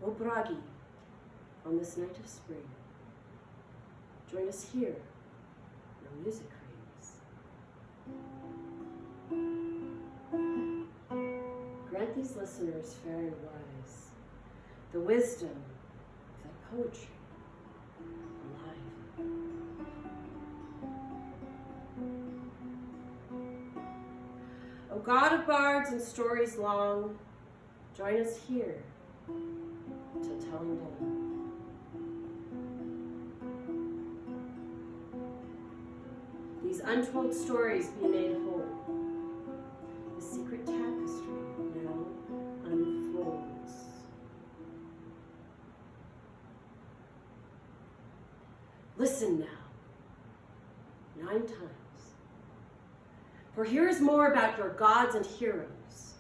O Bragi, on this night of spring, join us here where music reigns. Grant these listeners fair and wise the wisdom of thy poetry alive. O God of bards and stories long, join us here till telling dawn. These untold stories be made whole. The secret tapestry now unfolds. Listen now, 9 times. For here is more about your gods and heroes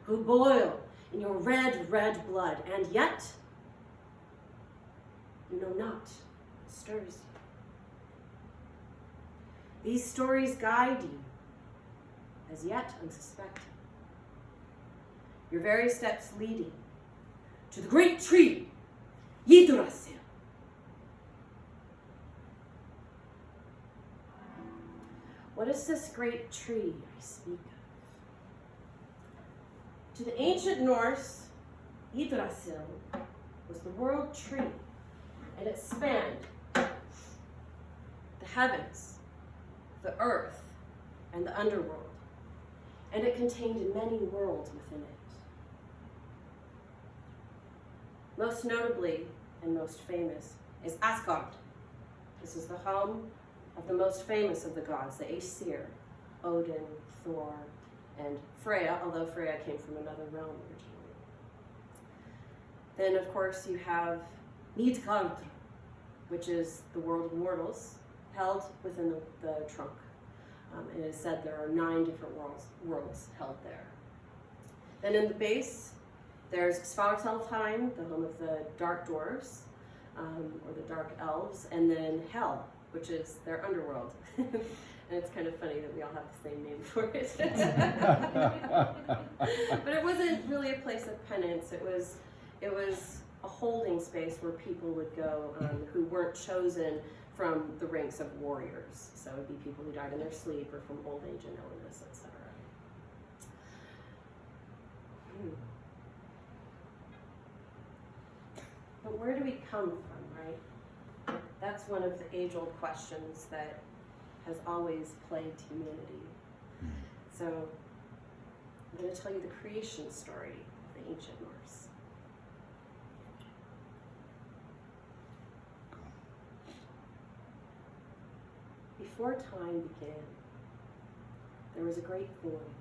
who boil in your red, red blood, and yet you know not what stirs you. These stories guide you, as yet unsuspecting, your very steps leading to the great tree, Yggdrasil. What is this great tree I speak of? To the ancient Norse, Yggdrasil was the world tree, and it spanned the heavens, the earth, and the underworld, and it contained many worlds within it. Most notably and most famous is Asgard. This is the home of the most famous of the gods, the Aesir, Odin, Thor, and Freya, although Freya came from another realm originally. Then, of course, you have Midgard, which is the world of mortals, held within the trunk. And it is said there are 9 different worlds held there. Then in the base, there's Svartalfheim, the home of the dark dwarves, or the dark elves, and then Hel, which is their underworld. And it's kind of funny that we all have the same name for it. But it wasn't really a place of penance. It was a holding space where people would go who weren't chosen from the ranks of warriors. So it would be people who died in their sleep or from old age and illness, etc. But where do we come from, right? That's one of the age-old questions that has always plagued humanity. So I'm going to tell you the creation story of the ancient Norse. Before time began, there was a great void,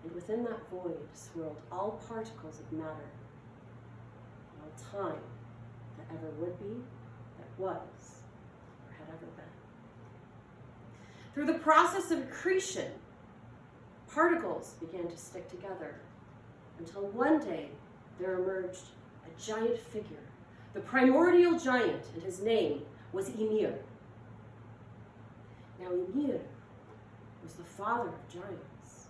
and within that void swirled all particles of matter, all time that ever would be, that was, or had ever been. Through the process of accretion, particles began to stick together until one day there emerged a giant figure, the primordial giant, and his name was Ymir. Now Ymir was the father of giants.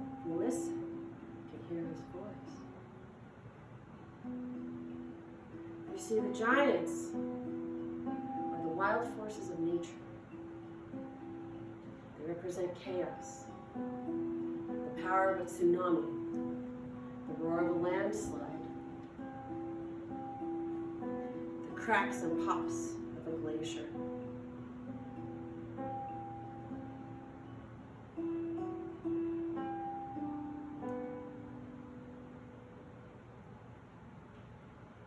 If you listen, you can hear his voice. You see, the giants are the wild forces of nature. They represent chaos, the power of a tsunami, the roar of a landslide, the cracks and pops of a glacier.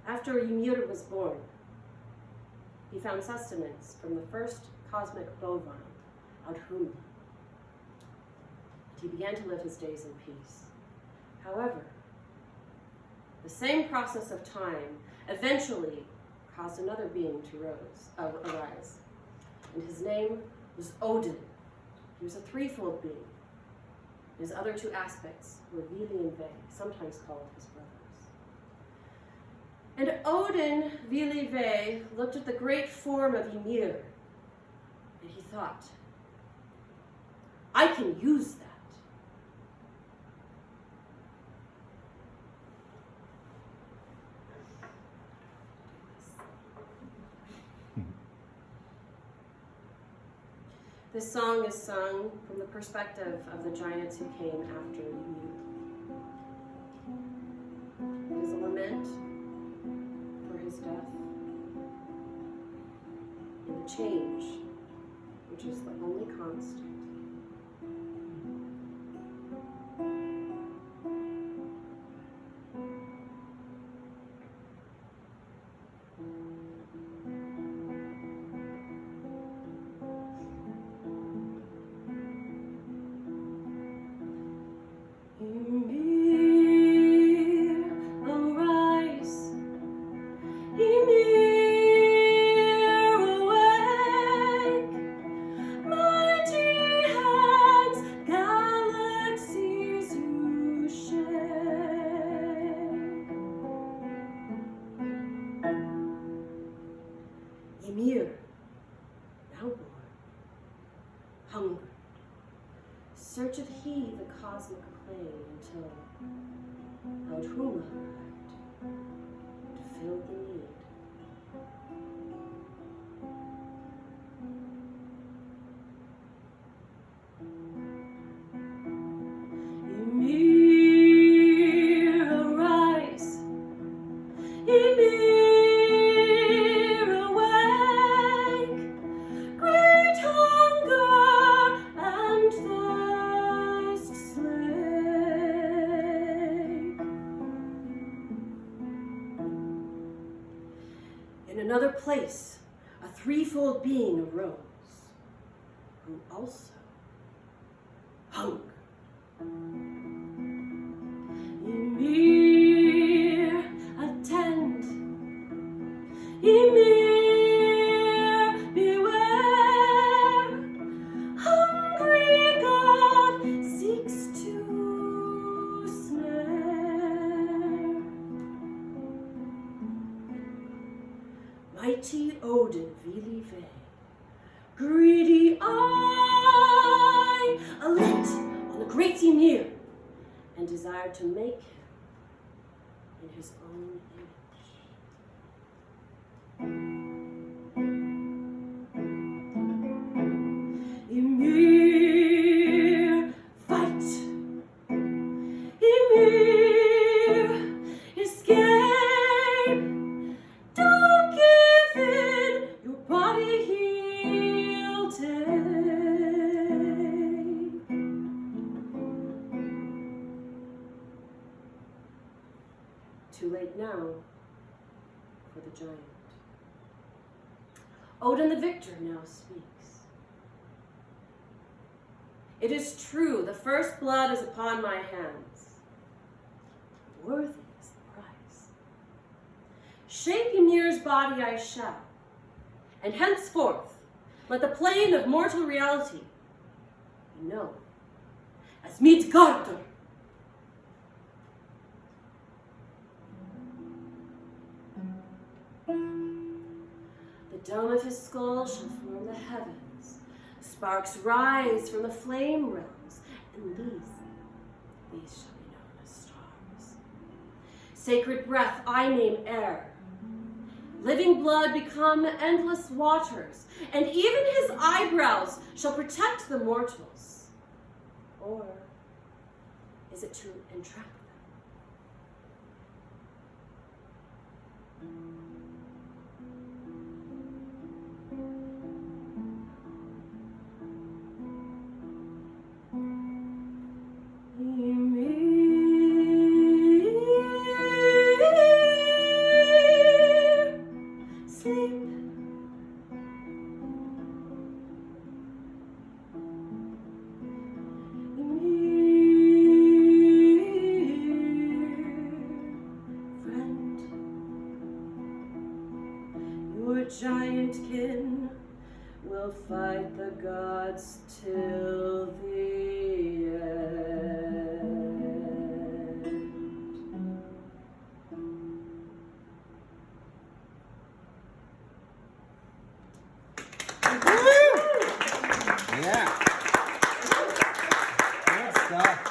After Ymir was born, he found sustenance from the first cosmic bovine, Audhumla. He began to live his days in peace. However, the same process of time eventually caused another being to arise, and his name was Odin. He was a threefold being. His other 2 aspects were Vili and Ve, sometimes called his brothers. And Odin, Vili, Ve looked at the great form of Ymir, And he thought, I can use that. This song is sung from the perspective of the giants who came after Ymir. It is a lament for his death and the change, which is the only constant. Ymir, now born, hungered, searcheth he the cosmic plain until Audhumla arrived to fill the need. Ymir, arise, Ymir. In another place, a threefold being arose, who also hungered. Ymir, attend. Ymir, beware. Hungry God seeks to snare. Mighty Odin Vili Ve, greedy eye, alit on the great Ymir, and desired to make him in his own image. Ymir, fight! Ymir, escape! Don't give in, your body he'll take. Too late now for the giant. Odin the victor now speaks. It is true, the first blood is upon my hands. Worthy is the price. Shape Ymir's body I shall, and henceforth let the plane of mortal reality be known as Midgardr. The dome of his skull shall form the heavens, sparks rise from the flame realms, and these shall be known as stars. Sacred breath I name air, living blood become endless waters, and even his eyebrows shall protect the mortals. Or is it to entrap them? Giant kin will fight the gods till the end. Yeah. Good stuff.